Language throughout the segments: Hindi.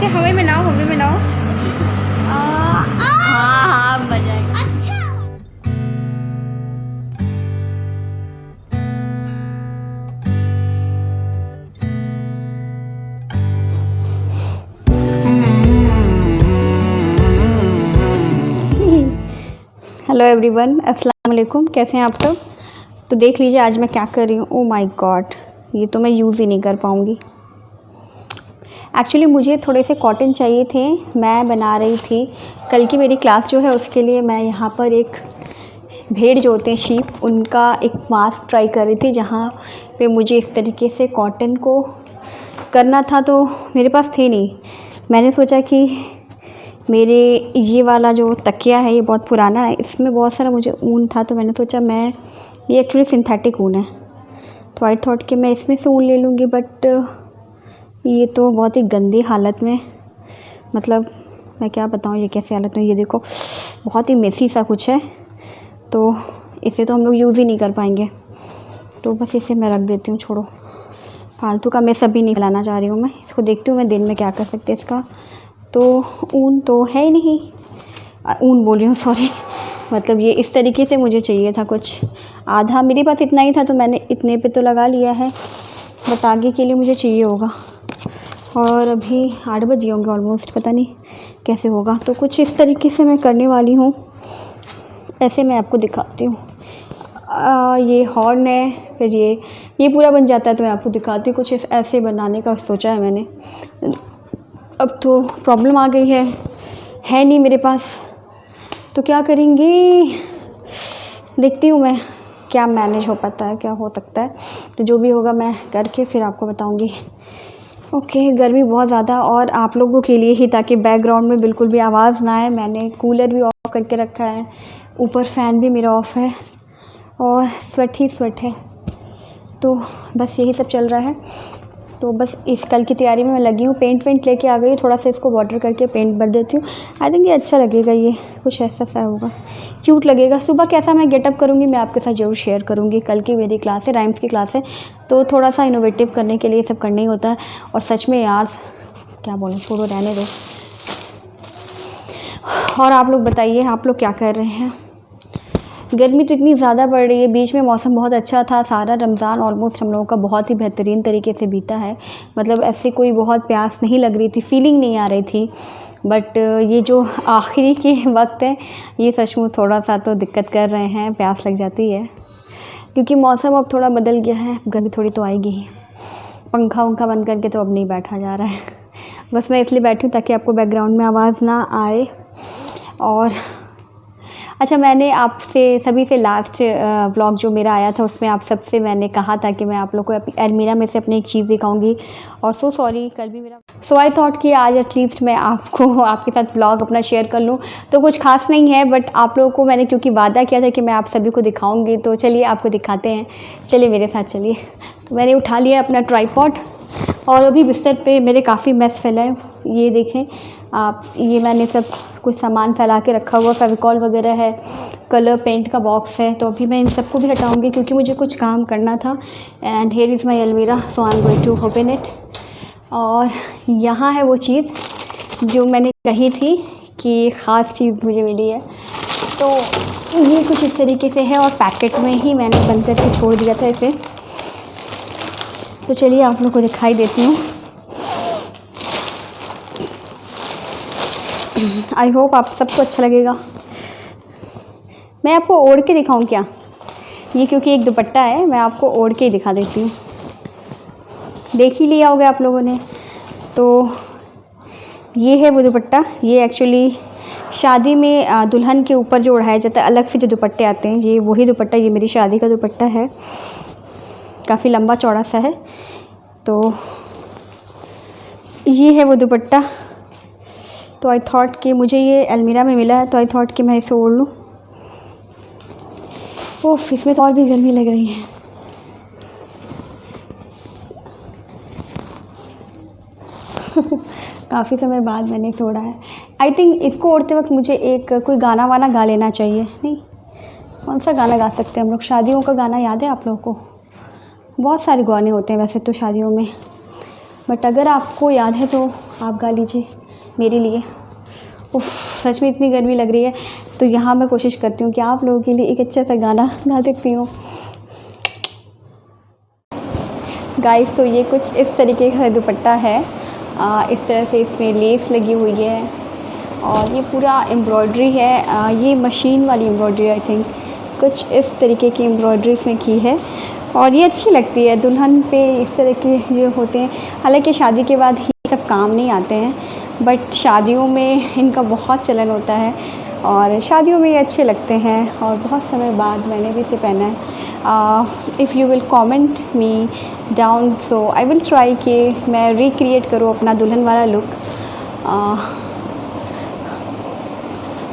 ऐसे हवा में नाओ, हवा में नाओ। हाँ मजा आएगा। अच्छा हेलो एवरीवन, अस्सलाम वालेकुम। कैसे हैं आप सब? तो देख लीजिए आज मैं क्या कर रही हूँ। ओ माय गॉड, ये तो मैं यूज़ ही नहीं कर पाऊँगी। एक्चुअली मुझे थोड़े से कॉटन चाहिए थे, मैं बना रही थी कल की मेरी क्लास जो है उसके लिए। मैं यहाँ पर एक भेड़ जो होते हैं शीप, उनका एक मास्क ट्राई कर रही थी, जहाँ पे मुझे इस तरीके से कॉटन को करना था, तो मेरे पास थे नहीं। मैंने सोचा कि मेरे ये वाला जो तकिया है ये बहुत पुराना है, इसमें बहुत सारा मुझे ऊन था, तो मैंने सोचा मैं ये एक्चुअली सिंथेटिक ऊन है, तो आई थॉट कि मैं इसमें से ऊन ले लूँगी। बट ये तो बहुत ही गंदी हालत में, मतलब मैं क्या बताऊँ ये कैसे हालत में। ये देखो बहुत ही मेसी सा कुछ है, तो इसे तो हम लोग यूज़ ही नहीं कर पाएंगे, तो बस इसे मैं रख देती हूँ। छोड़ो, फालतू का मैं सभी नहीं फैलाना चाह रही हूँ। मैं इसको देखती हूँ मैं दिन में क्या कर सकते हैं इसका। तो ऊन तो है ही नहीं, ऊन बोल रही हूँ सॉरी, मतलब ये इस तरीके से मुझे चाहिए था कुछ आधा, मेरे पास इतना ही था तो मैंने इतने पे तो लगा लिया है, बट आगे के लिए मुझे चाहिए होगा। और अभी 8 बज गए होंगे ऑलमोस्ट, पता नहीं कैसे होगा। तो कुछ इस तरीके से मैं करने वाली हूँ, ऐसे मैं आपको दिखाती हूँ। ये हॉर्न है, फिर ये पूरा बन जाता है, तो मैं आपको दिखाती हूँ। कुछ ऐसे बनाने का सोचा है मैंने। अब तो प्रॉब्लम आ गई है नहीं मेरे पास, तो क्या करेंगे देखती हूँ मैं क्या मैनेज हो पाता है, क्या हो सकता है। तो जो भी होगा मैं करके फिर आपको बताऊँगी। ओके, गर्मी बहुत ज़्यादा, और आप लोगों के लिए ही, ताकि बैकग्राउंड में बिल्कुल भी आवाज़ ना आए। मैंने कूलर भी ऑफ़ करके रखा है, ऊपर फ़ैन भी मेरा ऑफ़ है, और स्वेट ही स्वेट है। तो बस यही सब चल रहा है। तो बस इस कल की तैयारी में मैं लगी हूँ। पेंट लेके आ गई हूँ, थोड़ा सा इसको वाटर करके पेंट भर देती हूँ। आई थिंक ये अच्छा लगेगा, ये कुछ ऐसा सा होगा, क्यूट लगेगा। सुबह कैसा मैं गेटअप करूँगी मैं आपके साथ ज़रूर शेयर करूँगी। कल की मेरी क्लास है, राइम्स की क्लास है, तो थोड़ा सा इनोवेटिव करने के लिए सब करना ही होता है। और सच में यार क्या बोलूँ, छोड़ो रहने दो। और आप लोग बताइए, आप लोग क्या कर रहे हैं? गर्मी तो इतनी ज़्यादा बढ़ रही है। बीच में मौसम बहुत अच्छा था, सारा रमज़ान ऑलमोस्ट हम लोगों का बहुत ही बेहतरीन तरीके से बीता है। मतलब ऐसी कोई बहुत प्यास नहीं लग रही थी, फीलिंग नहीं आ रही थी। बट ये जो आखिरी के वक्त है, ये सचमुच थोड़ा सा तो दिक्कत कर रहे हैं, प्यास लग जाती है, क्योंकि मौसम अब थोड़ा बदल गया है। गर्मी थोड़ी तो आएगी ही। पंखा बंद करके तो अब नहीं बैठा जा रहा है। बस मैं इसलिए बैठी हूँ ताकि आपको बैकग्राउंड में आवाज़ ना आए। और अच्छा, मैंने आपसे सभी से लास्ट व्लॉग जो मेरा आया था, उसमें आप सबसे मैंने कहा था कि मैं आप लोग को अलमीरा में से अपनी एक चीज़ दिखाऊंगी, और सो सॉरी कल भी मेरा, सो आई थॉट कि आज एटलीस्ट मैं आपको आपके साथ व्लॉग अपना शेयर कर लूँ। तो कुछ खास नहीं है, बट आप लोगों को मैंने क्योंकि वादा किया था कि मैं आप सभी को दिखाऊँगी, तो चलिए आपको दिखाते हैं। चलिए मेरे साथ चलिए। तो मैंने उठा लिया अपना ट्राइपॉड, और अभी बिस्तर पे मेरे काफ़ी मैस फैला है, ये देखें आप। ये मैंने सब कुछ सामान फैला के रखा हुआ, फेविकॉल वगैरह है, कलर पेंट का बॉक्स है, तो अभी मैं इन सबको भी हटाऊंगी क्योंकि मुझे कुछ काम करना था। And here is my almirah, so I am going to open it. और यहाँ है वो चीज़ जो मैंने कही थी कि ख़ास चीज़ मुझे मिली है, तो ये कुछ इस तरीके से है, और पैकेट में ही मैंने बंद करके छोड़ दिया था इसे। तो चलिए आप लोग को दिखाई देती हूँ। आई होप आप सबको अच्छा लगेगा। मैं आपको ओढ़ के दिखाऊं क्या? ये क्योंकि एक दुपट्टा है, मैं आपको ओढ़ के ही दिखा देती हूँ। देख ही लिया होगा आप लोगों ने। तो ये है वो दुपट्टा। ये एक्चुअली शादी में दुल्हन के ऊपर जो ओढ़ाया जाता है, अलग से जो दुपट्टे आते हैं, ये वही दुपट्टा, ये मेरी शादी का दुपट्टा है, काफ़ी लंबा चौड़ा सा है। तो ये है वो दुपट्टा। तो आई थॉट कि मुझे ये अलमीरा में मिला है, तो आई थॉट कि मैं इसे ओढ़ लूँ। ओह, इसमें तो और भी गर्मी लग रही है। काफ़ी समय बाद मैंने इसे ओढ़ा है। आई थिंक इसको ओढ़ते वक्त मुझे एक कोई गाना वाना गा लेना चाहिए। नहीं, कौन सा गाना गा सकते हैं हम लोग? शादियों का गाना याद है आप लोगों को? बहुत सारे गाने होते हैं वैसे तो शादियों में, बट अगर आपको याद है तो आप गा लीजिए मेरे लिए। उफ, सच में इतनी गर्मी लग रही है, तो यहाँ मैं कोशिश करती हूँ कि आप लोगों के लिए एक अच्छा सा गाना गा सकती हूँ। गाइस, तो ये कुछ इस तरीके का दुपट्टा है। इस तरह से इसमें लेस लगी हुई है और ये पूरा एम्ब्रॉयडरी है। ये मशीन वाली एम्ब्रॉयडरी आई थिंक, कुछ इस तरीके की एम्ब्रॉयडरी इसमें की है और ये अच्छी लगती है दुल्हन पे। इस तरह के जो होते हैं, हालांकि शादी के बाद ही सब काम नहीं आते हैं, बट शादियों में इनका बहुत चलन होता है और शादियों में ये अच्छे लगते हैं और बहुत समय बाद मैंने भी इसे पहना है। If you will comment me down, so I will try कि मैं रिक्रिएट करूँ अपना दुल्हन वाला लुक।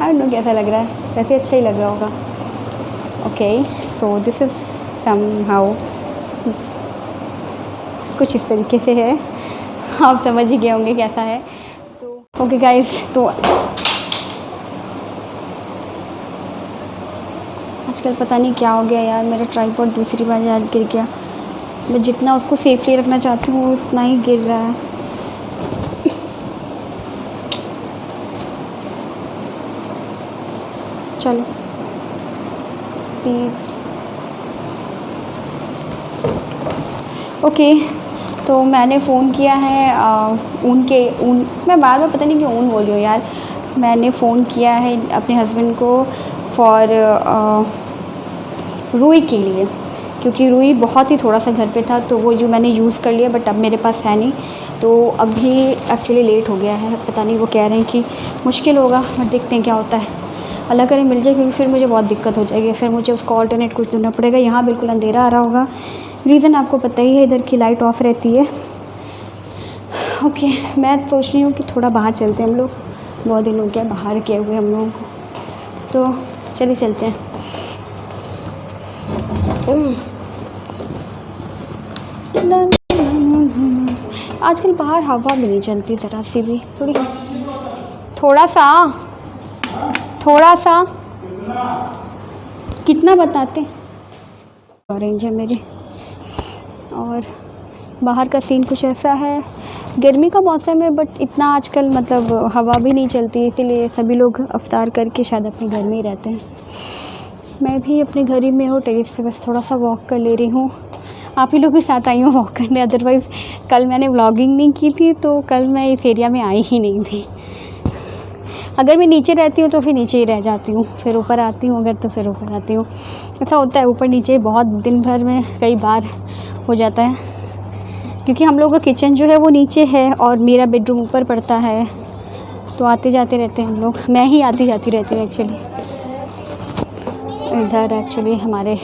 आई डोंट नो कैसा लग रहा है, वैसे अच्छा ही लग रहा होगा। Okay, so this is somehow कुछ इस तरीके से है, आप समझ ही गए होंगे कैसा है। तो ओके गाइस, तो आजकल पता नहीं क्या हो गया यार, मेरा ट्राइपॉड दूसरी बार यार गिर गया। मैं जितना उसको सेफली रखना चाहती हूँ उतना ही गिर रहा है। चलो प्लीज़। ओके, तो मैंने फ़ोन किया है ऊन मैं बार बार पता नहीं क्यों ऊन बोल रही हूँ यार। मैंने फ़ोन किया है अपने हस्बैंड को फॉर रुई के लिए, क्योंकि रुई बहुत ही थोड़ा सा घर पे था, तो वो जो मैंने यूज़ कर लिया, बट अब मेरे पास है नहीं, तो अभी एक्चुअली लेट हो गया है। पता नहीं, वो कह रहे हैं कि मुश्किल होगा, बट देखते हैं क्या होता है। अल्लाह करे मिल जाए, क्योंकि फिर मुझे बहुत दिक्कत हो जाएगी, फिर मुझे उसका ऑल्टरनेट कुछ ढूंढना पड़ेगा। यहाँ बिल्कुल अंधेरा आ रहा होगा, रीज़न आपको पता ही है, इधर की लाइट ऑफ रहती है। ओके, मैं सोच रही हूँ कि थोड़ा बाहर चलते हैं हम लोग, बहुत दिन हो गया बाहर किए हुए हम लोगों को, तो चलिए चलते हैं। आजकल बाहर हवा भी नहीं चलती ज़रा सी भी, थोड़ा सा कितना बताते ऑरेंज है मेरे। और बाहर का सीन कुछ ऐसा है, गर्मी का मौसम है, बट इतना आजकल मतलब हवा भी नहीं चलती, इसीलिए सभी लोग अफ्तार करके शायद अपने घर में ही रहते हैं। मैं भी अपने घर ही में हूँ, टेरेस पे बस थोड़ा सा वॉक कर ले रही हूँ। आप ही लोग के साथ आई हूँ वॉक करने, अदरवाइज़ कल मैंने व्लॉगिंग नहीं की थी, तो कल मैं इस एरिया में आई ही नहीं थी। अगर मैं नीचे रहती हूँ तो फिर नीचे ही रह जाती हूँ, फिर ऊपर आती हूँ अगर तो फिर ऊपर आती हूँ। ऐसा होता है, ऊपर नीचे बहुत दिन भर में कई बार हो जाता है, क्योंकि हम लोग का किचन जो है वो नीचे है और मेरा बेडरूम ऊपर पड़ता है, तो आते जाते रहते हैं हम लोग। मैं ही आती जाती रहती हूँ एक्चुअली। इधर एक्चुअली हमारे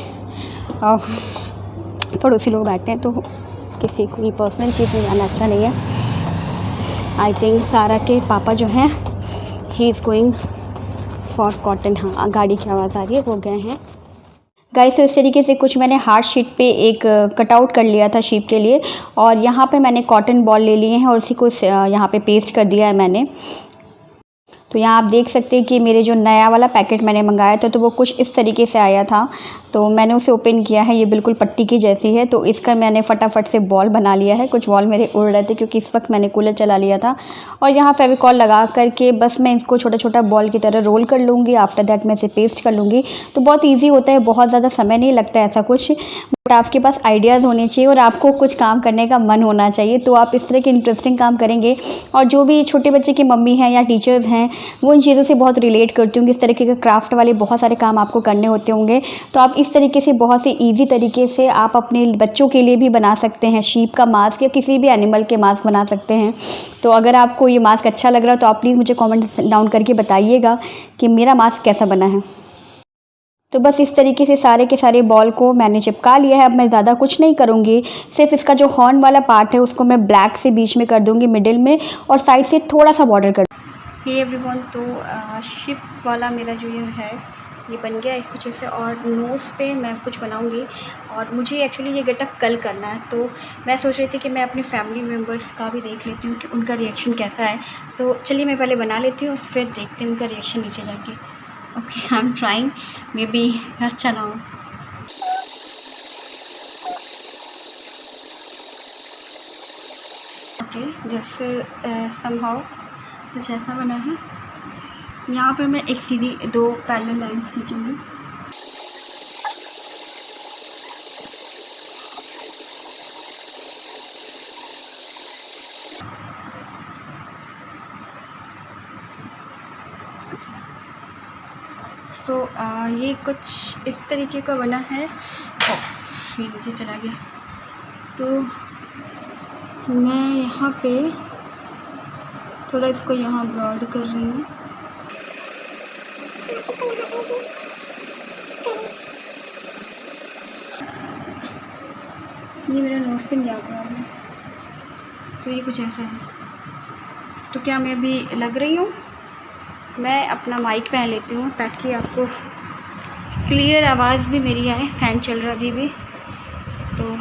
पड़ोसी लोग बैठते हैं, तो किसी को भी पर्सनल चीज़ में जाना अच्छा नहीं है। आई थिंक सारा के पापा जो हैं, he is going for cotton. हाँ, गाड़ी की आवाज़ आ रही है, वो गए हैं। गाइस, तो इस तरीके से कुछ मैंने हार्ड शीट पे एक कटआउट कर लिया था शीप के लिए, और यहाँ पे मैंने कॉटन बॉल ले लिए हैं और उसी को यहाँ पे पेस्ट कर दिया है मैंने। तो यहाँ आप देख सकते हैं कि मेरे जो नया वाला पैकेट मैंने मंगाया था, तो वो कुछ इस तरीके से आया था, तो मैंने उसे ओपन किया है। ये बिल्कुल पट्टी की जैसी है, तो इसका मैंने फटाफट से बॉल बना लिया है। कुछ बॉल मेरे उड़ रहे थे क्योंकि इस वक्त मैंने कूलर चला लिया था, और यहाँ फेविकॉल लगा करके बस मैं इसको छोटा छोटा बॉल की तरह रोल कर लूँगी। आफ्टर दैट मैं इसे पेस्ट कर लूँगी। तो बहुत ईजी होता है, बहुत ज़्यादा समय नहीं लगता ऐसा कुछ, बट आपके पास आइडियाज़ होने चाहिए और आपको कुछ काम करने का मन होना चाहिए, तो आप इस तरह के इंटरेस्टिंग काम करेंगे। और जो भी छोटे बच्चे की मम्मी हैं या टीचर्स हैं, वो इन चीज़ों से बहुत रिलेट करती होंगी। इस तरीके के क्राफ्ट वाले बहुत सारे काम आपको करने होते होंगे, तो आप इस तरीके से बहुत ही ईजी तरीके से आप अपने बच्चों के लिए भी बना सकते हैं। शीप का मास्क या किसी भी एनिमल के मास्क बना सकते हैं। तो अगर आपको ये मास्क अच्छा लग रहा है तो आप प्लीज़ मुझे कमेंट डाउन करके बताइएगा कि मेरा मास्क कैसा बना है। तो बस इस तरीके से सारे के सारे बॉल को मैंने चिपका लिया है। अब मैं ज़्यादा कुछ नहीं करूँगी, सिर्फ इसका जो हॉर्न वाला पार्ट है उसको मैं ब्लैक से बीच में कर दूँगी मिडिल में, और साइड से थोड़ा सा बॉर्डर कर। हे एवरीवन, तो शिप वाला मेरा जो ये है ये बन गया है कुछ ऐसे, और नोज़ पे मैं कुछ बनाऊंगी। और मुझे एक्चुअली ये गेटअप कल करना है, तो मैं सोच रही थी कि मैं अपने फैमिली मेम्बर्स का भी देख लेती हूँ कि उनका रिएक्शन कैसा है। तो चलिए मैं पहले बना लेती हूँ, फिर देखते हैं उनका रिएक्शन नीचे जाके। Okay, I am trying, may be अच्छा ना हो। के जैसे समहाउ कुछ ऐसा बना है। यहाँ पे मैं एक सीधी 2 पैरेलल लाइंस खींचूँगी। तो ये कुछ इस तरीके का बना है। फिर नीचे चला गया। तो मैं यहाँ पे थोड़ा इसको यहाँ ब्रॉड कर रही हूँ। ये मेरा नोज पे नहीं आ रहा है। तो ये कुछ ऐसा है। तो क्या मैं अभी लग रही हूँ? मैं अपना माइक पहन लेती हूँ ताकि आपको क्लियर आवाज़ भी मेरी आए। फ़ैन चल रहा अभी भी। तो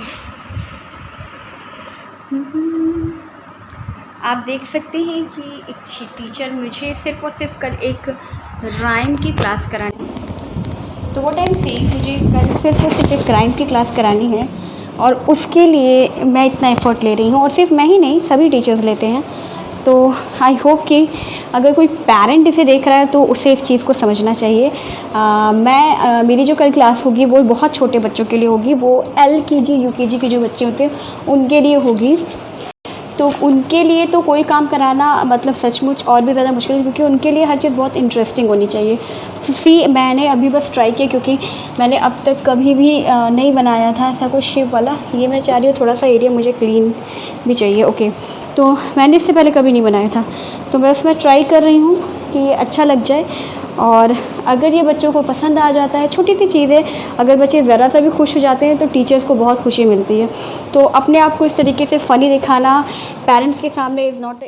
आप देख सकते हैं कि एक टीचर मुझे सिर्फ़ और सिर्फ कल एक राइम की क्लास करानी। तो वो टाइम से मुझे कल सिर्फ और सिर्फ एक राइम की क्लास करानी है और उसके लिए मैं इतना एफ़र्ट ले रही हूँ। और सिर्फ मैं ही नहीं, सभी टीचर्स लेते हैं। तो आई होप कि अगर कोई पेरेंट इसे देख रहा है तो उसे इस चीज़ को समझना चाहिए। मेरी जो कल क्लास होगी वो बहुत छोटे बच्चों के लिए होगी। वो LKG UKG के जो बच्चे होते हैं उनके लिए होगी। तो उनके लिए तो कोई काम कराना मतलब सचमुच और भी ज़्यादा मुश्किल है, क्योंकि उनके लिए हर चीज़ बहुत इंटरेस्टिंग होनी चाहिए। मैंने अभी बस ट्राई किया, क्योंकि मैंने अब तक कभी भी नहीं बनाया था ऐसा कुछ शेप वाला। ये मैं चाह रही हूँ थोड़ा सा एरिया मुझे क्लीन भी चाहिए। ओके, तो मैंने इससे पहले कभी नहीं बनाया था, तो बस मैं ट्राई कर रही हूँ कि ये अच्छा लग जाए। और अगर ये बच्चों को पसंद आ जाता है, छोटी सी चीज़ है, अगर बच्चे ज़रा सा भी खुश हो जाते हैं तो टीचर्स को बहुत खुशी मिलती है। तो अपने आप को इस तरीके से फ़नी दिखाना पेरेंट्स के सामने इज़ नॉट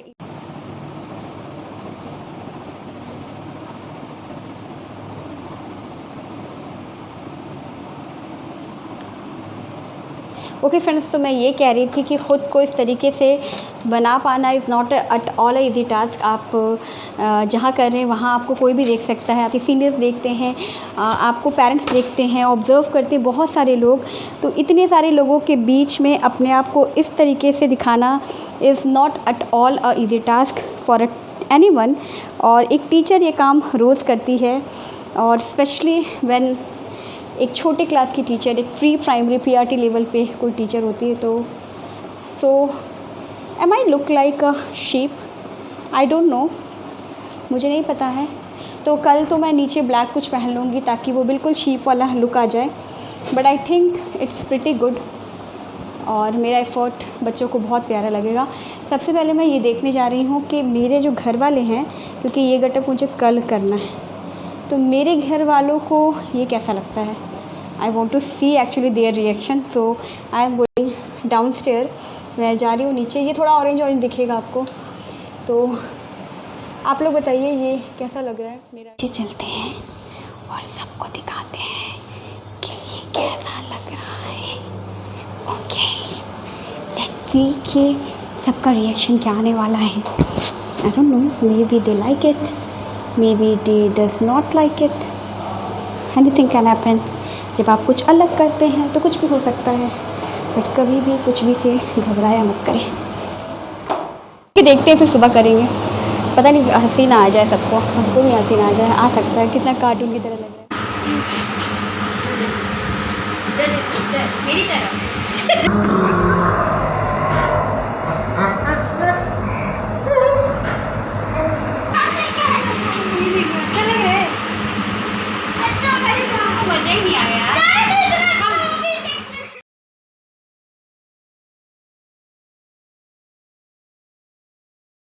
ओके फ्रेंड्स। तो मैं ये कह रही थी कि ख़ुद को इस तरीके से बना पाना is not at all a easy task. आप जहाँ कर रहे हैं वहाँ आपको कोई भी देख सकता है, आपके सीनियर्स देखते हैं, आपको पेरेंट्स देखते हैं, ऑब्ज़र्व करते हैं बहुत सारे लोग। तो इतने सारे लोगों के बीच में अपने आप को इस तरीके से दिखाना is not at all a easy task for anyone. और एक टीचर ये काम रोज़ करती है, और स्पेशली व्हेन एक छोटे क्लास की टीचर, एक प्री प्राइमरी PRT लेवल पे कोई टीचर होती है। तो so am I look like a sheep? I don't know, मुझे नहीं पता है। तो कल तो मैं नीचे ब्लैक कुछ पहन लूँगी ताकि वो बिल्कुल शीप वाला लुक आ जाए। But I think it's pretty good, और मेरा एफ़र्ट बच्चों को बहुत प्यारा लगेगा। सबसे पहले मैं ये देखने जा रही हूँ कि मेरे जो घर वाले हैं, क्योंकि ये गेटअप मुझे कल करना है, तो मेरे घर वालों को ये कैसा लगता है। I want to see actually their reaction. So I am going down stair. मैं जा रही हूँ नीचे। ये थोड़ा ऑरेंज दिखेगा आपको, तो आप लोग बताइए ये कैसा लग रहा है मेरा। नीचे चलते हैं और सबको दिखाते हैं कि ये कैसा लग रहा है। ओके, लेट्स सी कि सबका रिएक्शन क्या आने वाला है। आई don't no, may be they like it, maybe they does not like it. Anything can happen. जब आप कुछ अलग करते हैं तो कुछ भी हो सकता है, बट कभी भी कुछ भी से घबराया मत करें। देखते हैं, फिर सुबह करेंगे। पता नहीं हंसी ना आ जाए सबको, हमको भी हंसी ना आ जाए। आ सकता है, कितना कार्टून की तरह लग रहा है मेरी तरह। मजा ही नहीं आया।